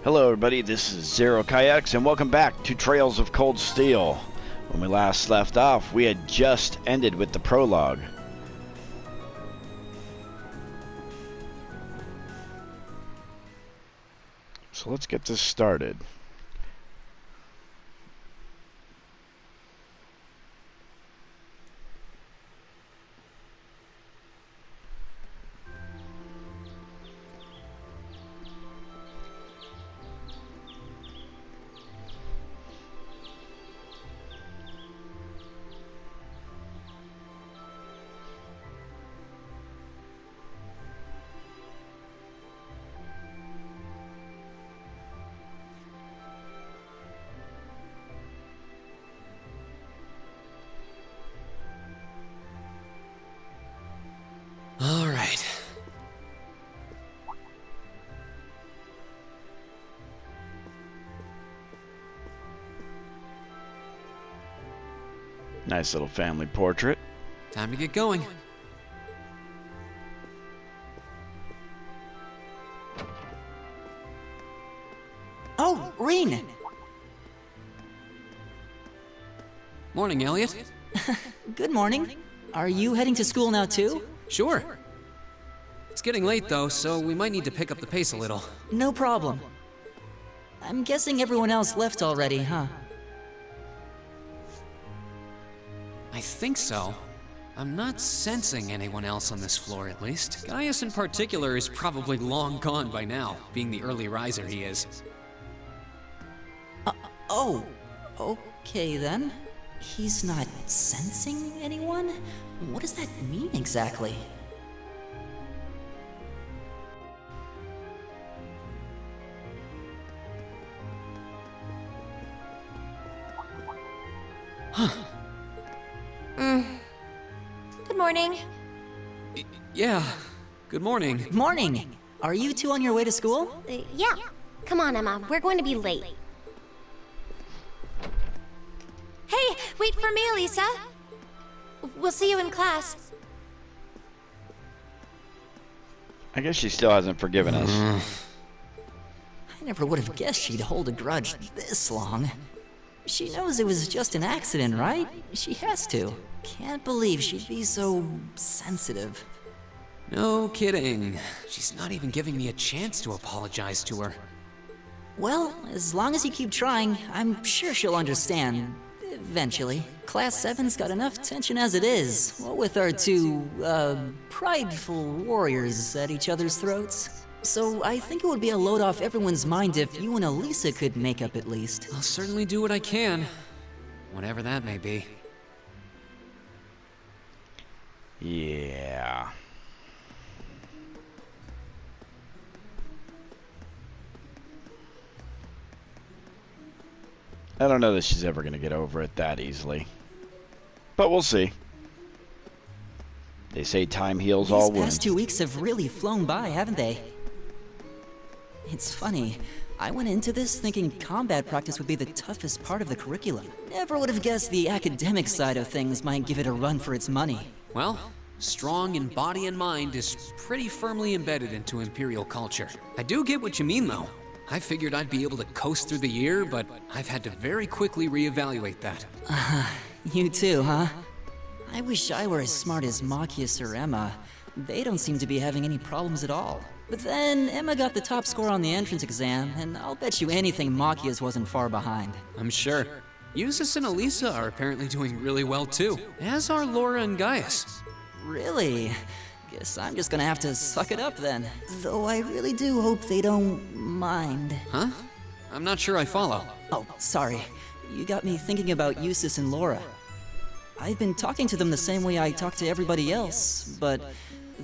Hello everybody, this is Zero Kayaks and welcome back to Trails of Cold Steel. When we last left off, we had just ended with the prologue. So let's get this started. All right. Nice little family portrait. Time to get going. Oh, Rean! Morning, Elliot. Good morning. Are you heading to school now too? Sure. It's getting late though, so we might need to pick up the pace a little. No problem. I'm guessing everyone else left already, huh? I think so. I'm not sensing anyone else on this floor, at least. Gaius in particular is probably long gone by now, being the early riser he is. Oh, okay then. He's not sensing anyone? What does that mean exactly? Good morning. Yeah, good morning. Morning! Are you two on your way to school? Yeah. Come on, Emma. We're going to be late. Hey, wait for me, Elisa. We'll see you in class. I guess she still hasn't forgiven us. I never would have guessed she'd hold a grudge this long. She knows it was just an accident, right? She has to. Can't believe she'd be so sensitive. No kidding. She's not even giving me a chance to apologize to her. Well, as long as you keep trying, I'm sure she'll understand. Eventually. Class 7's got enough tension as it is, what with our two, prideful warriors at each other's throats. So I think it would be a load off everyone's mind if you and Elisa could make up at least. I'll certainly do what I can. Whatever that may be. Yeah. I don't know that she's ever going to get over it that easily. But we'll see. They say time heals all These wounds. past 2 weeks have really flown by, haven't they? It's funny. I went into this thinking combat practice would be the toughest part of the curriculum. Never would have guessed the academic side of things might give it a run for its money. Well, strong in body and mind is pretty firmly embedded into Imperial culture. I do get what you mean, though. I figured I'd be able to coast through the year, but I've had to very quickly reevaluate that. You too, huh? I wish I were as smart as Machias or Emma. They don't seem to be having any problems at all. But then, Emma got the top score on the entrance exam, and I'll bet you anything Machias wasn't far behind. I'm sure. Eustace and Elisa are apparently doing really well too, as are Laura and Gaius. Really? Guess I'm just gonna have to suck it up then. Though I really do hope they don't mind. Huh? I'm not sure I follow. Oh, sorry. You got me thinking about Eustace and Laura. I've been talking to them the same way I talk to everybody else, but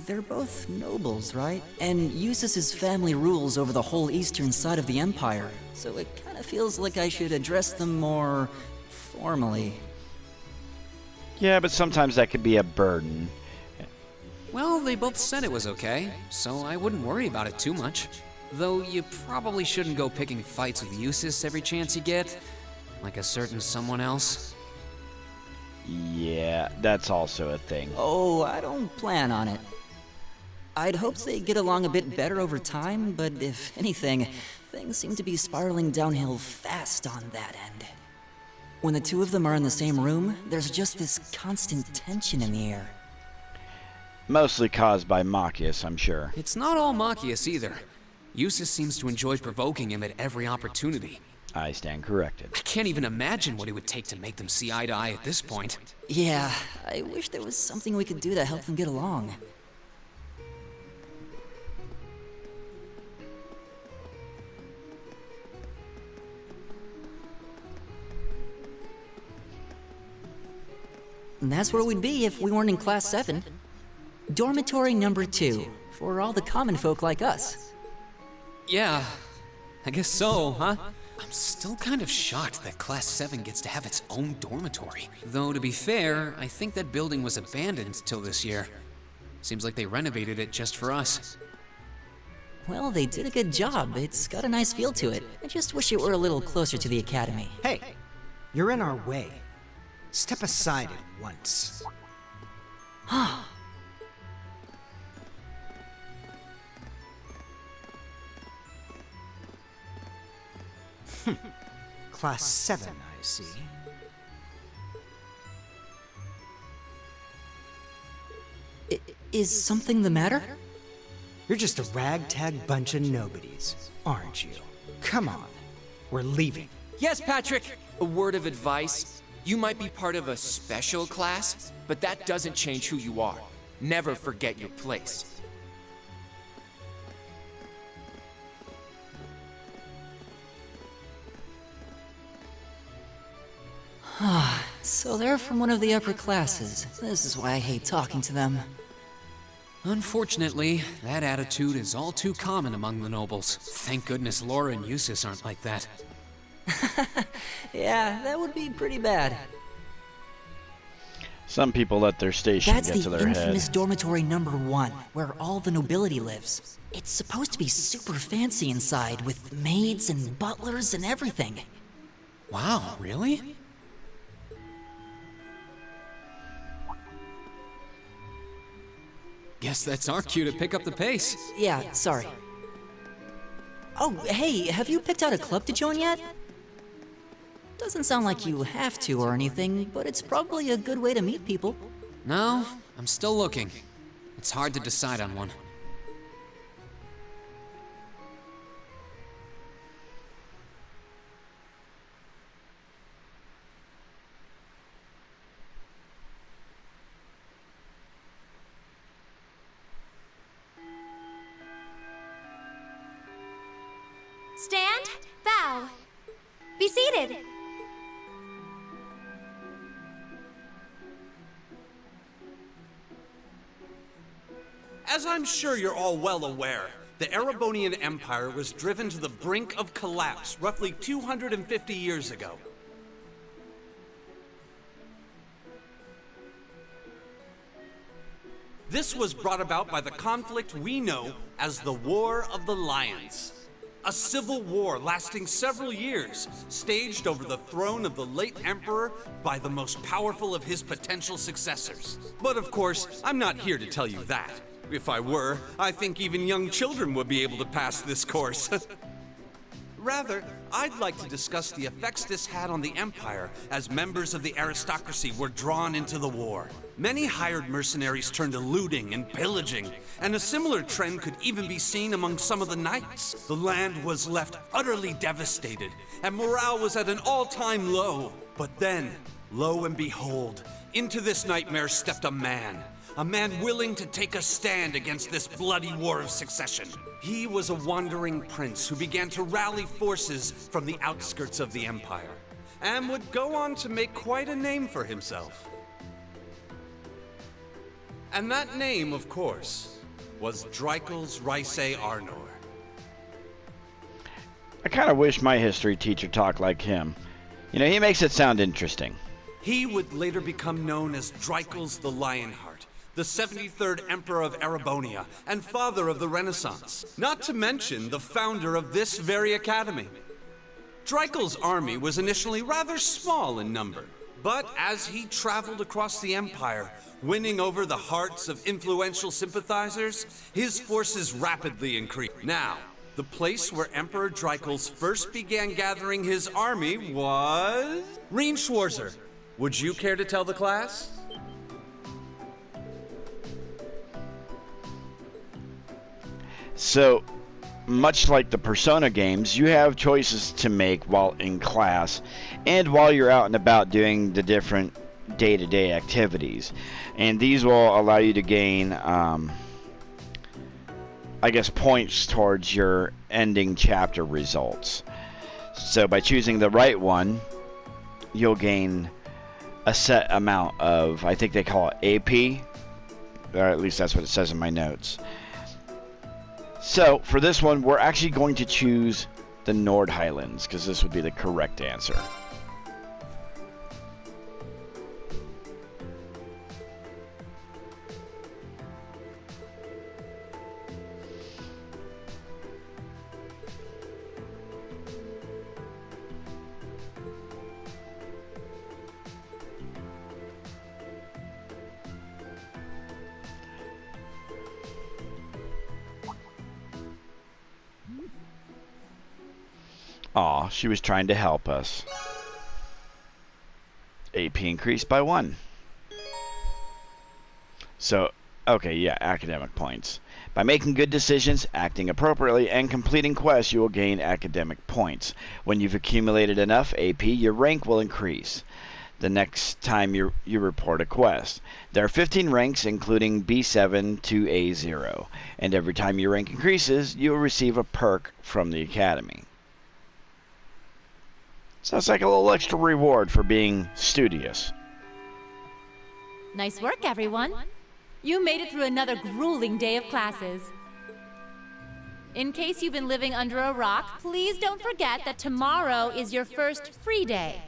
they're both nobles, right? And Eustace's family rules over the whole eastern side of the Empire, so it kind of feels like I should address them more formally. Yeah, but sometimes that could be a burden. Well, they both said it was okay, so I wouldn't worry about it too much. Though you probably shouldn't go picking fights with Eustace every chance you get, like a certain someone else. Yeah, that's also a thing. Oh, I don't plan on it. I'd hoped they'd get along a bit better over time, but if anything, things seem to be spiraling downhill fast on that end. When the two of them are in the same room, there's just this constant tension in the air. Mostly caused by Machias, I'm sure. It's not all Machias either. Eustace seems to enjoy provoking him at every opportunity. I stand corrected. I can't even imagine what it would take to make them see eye to eye at this point. Yeah, I wish there was something we could do to help them get along. And that's where we'd be if we weren't in Class 7. Dormitory number 2, for all the common folk like us. Yeah, I guess so, huh? I'm still kind of shocked that Class 7 gets to have its own dormitory. Though, to be fair, I think that building was abandoned till this year. Seems like they renovated it just for us. Well, they did a good job. It's got a nice feel to it. I just wish it were a little closer to the academy. Hey, you're in our way. Step aside at once. Class 7, I see. Is something the matter? You're just a ragtag bunch of nobodies, aren't you? Come on, we're leaving. Yes, Patrick! A word of advice. You might be part of a special class, but that doesn't change who you are. Never forget your place. So they're from one of the upper classes. This is why I hate talking to them. Unfortunately, that attitude is all too common among the nobles. Thank goodness Laura and Eustace aren't like that. Yeah, that would be pretty bad. Some people let their station That's get to the their infamous head. dormitory number 1, where all the nobility lives. It's supposed to be super fancy inside, with maids and butlers and everything. Wow, really? Guess that's our cue to pick up the pace. Yeah, sorry. Oh, hey, have you picked out a club to join yet? Doesn't sound like you have to or anything, but it's probably a good way to meet people. No, I'm still looking. It's hard to decide on one. Stand, bow. Be seated. As I'm sure you're all well aware, the Erebonian Empire was driven to the brink of collapse roughly 250 years ago. This was brought about by the conflict we know as the War of the Lions. A civil war lasting several years, staged over the throne of the late emperor by the most powerful of his potential successors. But of course, I'm not here to tell you that. If I were, I think even young children would be able to pass this course. Rather, I'd like to discuss the effects this had on the Empire as members of the aristocracy were drawn into the war. Many hired mercenaries turned to looting and pillaging, and a similar trend could even be seen among some of the knights. The land was left utterly devastated, and morale was at an all-time low. But then, lo and behold, into this nightmare stepped a man willing to take a stand against this bloody war of succession. He was a wandering prince who began to rally forces from the outskirts of the Empire, and would go on to make quite a name for himself. And that name, of course, was Drycles Rhysei Arnor. I kind of wish my history teacher talked like him. You know, he makes it sound interesting. He would later become known as Drycles the Lionheart, the 73rd Emperor of Erebonia, and father of the Renaissance. Not to mention the founder of this very academy. Drycles' army was initially rather small in number, but as he traveled across the Empire, winning over the hearts of influential sympathizers, his forces rapidly increased. Now, The place where Emperor Dreichels first began gathering his army was... Reen Schwarzer. Would you care to tell the class? So, much like the Persona games, you have choices to make while in class and while you're out and about doing the different day-to-day activities. And these will allow you to gain, I guess, points towards your ending chapter results. So by choosing the right one, you'll gain a set amount of, I think they call it AP, or at least that's what it says in my notes. So, for this one, we're actually going to choose the Nord Highlands, because this would be the correct answer. Aw, she was trying to help us. AP increased by 1. So, okay, yeah, academic points. By making good decisions, acting appropriately, and completing quests, you will gain academic points. When you've accumulated enough AP, your rank will increase the next time you report a quest. There are 15 ranks, including B7 to A0, and every time your rank increases, you will receive a perk from the Academy. Sounds like a little extra reward for being studious. Nice work, everyone. You made it through another grueling day of classes. In case you've been living under a rock, please don't forget that tomorrow is your first free day.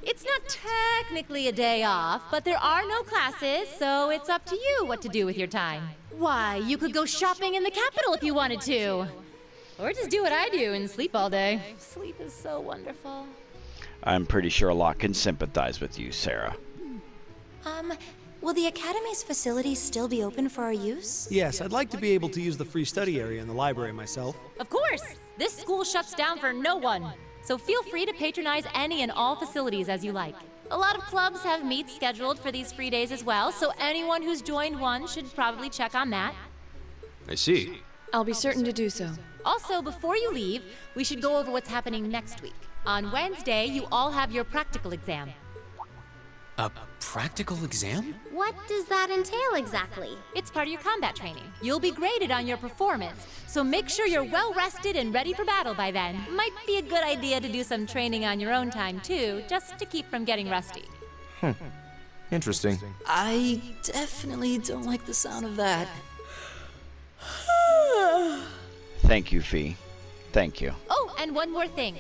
It's not technically a day off, but there are no classes, so it's up to you what to do with your time. Why, you could go shopping in the capital if you wanted to. Or just do what I do and sleep all day. Sleep is so wonderful. I'm pretty sure a lot can sympathize with you, Sarah. Will the Academy's facilities still be open for our use? Yes, I'd like to be able to use the free study area in the library myself. Of course! This school shuts down for no one. So feel free to patronize any and all facilities as you like. A lot of clubs have meets scheduled for these free days as well, so anyone who's joined one should probably check on that. I see. I'll be certain to do so. Also, before you leave, we should go over what's happening next week. On Wednesday, you all have your practical exam. A practical exam? What does that entail exactly? It's part of your combat training. You'll be graded on your performance, so make sure you're well rested and ready for battle by then. Might be a good idea to do some training on your own time too, just to keep from getting rusty. Interesting. I definitely don't like the sound of that. Thank you, Fee. Thank you. Oh, and one more thing.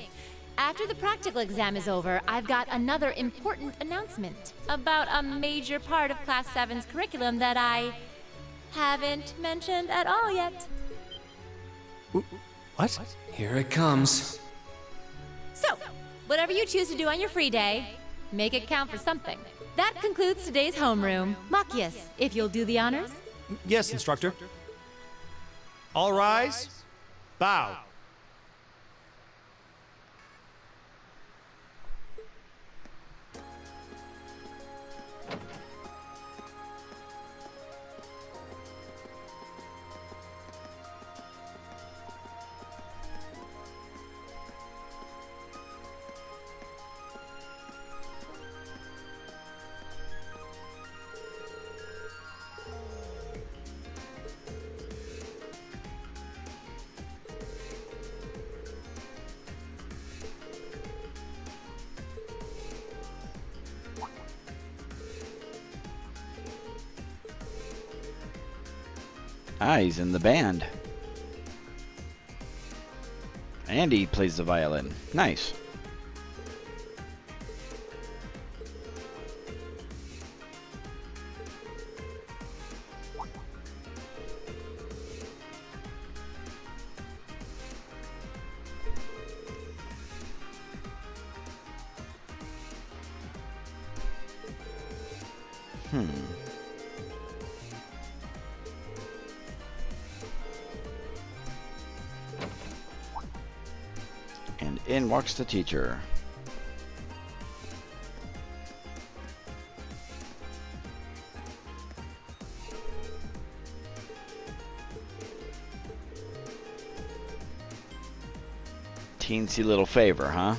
After the practical exam is over, I've got another important announcement about a major part of Class 7's curriculum that I haven't mentioned at all yet. What? Here it comes. So, whatever you choose to do on your free day, make it count for something. That concludes today's homeroom. Machias, if you'll do the honors. Yes, instructor. All rise. Bow. Ah, he's in the band. And he plays the violin. Nice. And in walks the teacher. Teensy little favor, huh?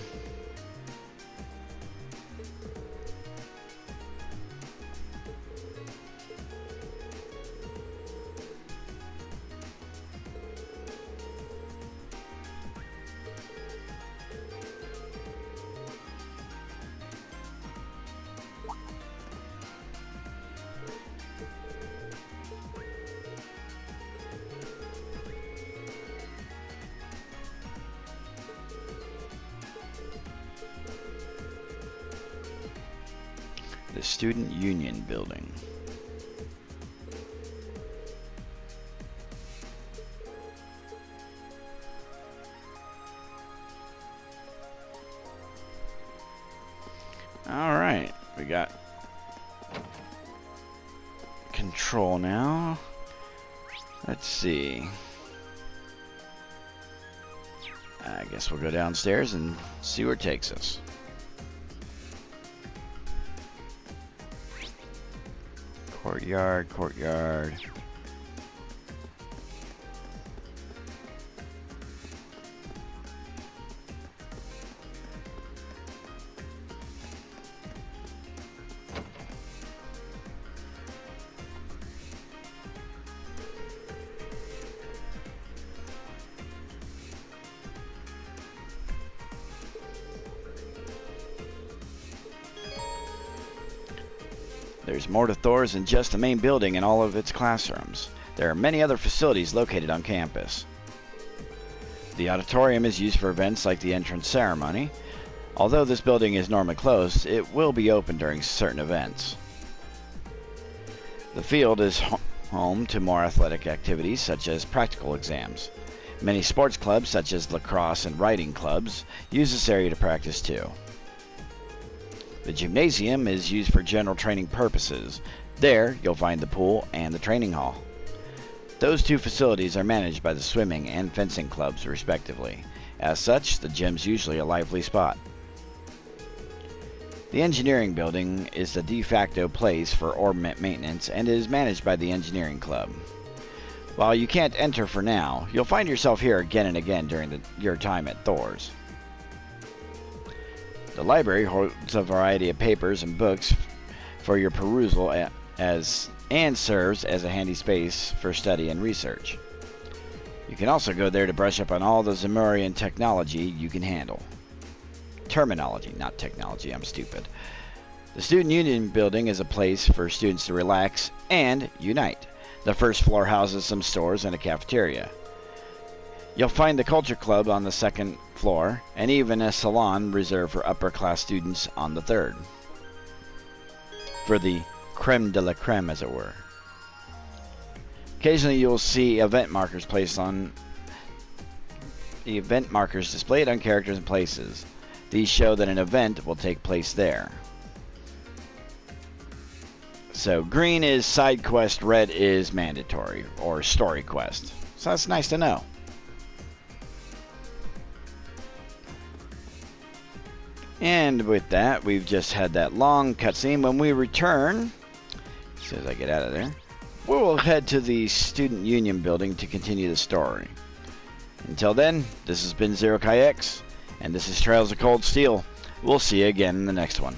The Student Union Building. Alright, we got control now. Let's see. I guess we'll go downstairs and see where it takes us. Courtyard, courtyard. There's more to Thor's than just the main building and all of its classrooms. There are many other facilities located on campus. The auditorium is used for events like the entrance ceremony. Although this building is normally closed, it will be open during certain events. The field is home to more athletic activities such as practical exams. Many sports clubs such as lacrosse and riding clubs use this area to practice too. The gymnasium is used for general training purposes. There, you'll find the pool and the training hall. Those two facilities are managed by the swimming and fencing clubs, respectively. As such, the gym's usually a lively spot. The engineering building is the de facto place for orbit maintenance and is managed by the engineering club. While you can't enter for now, you'll find yourself here again and again during your time at Thor's. The library holds a variety of papers and books for your perusal and serves as a handy space for study and research. You can also go there to brush up on all the Zemurian technology you can handle. Terminology, not technology, I'm stupid. The Student Union Building is a place for students to relax and unite. The first floor houses some stores and a cafeteria. You'll find the Culture Club on the second floor, and even a salon reserved for upper-class students on the third. For the creme de la creme, as it were. Occasionally you'll see event markers placed on the event markers displayed on characters and places. These show that an event will take place there. So green is side quest, red is mandatory, or story quest. So that's nice to know. And with that, we've just had that long cutscene. When we return, as soon as I get out of there, we will head to the Student Union Building to continue the story. Until then, this has been Zero Kai X, and this is Trails of Cold Steel. We'll see you again in the next one.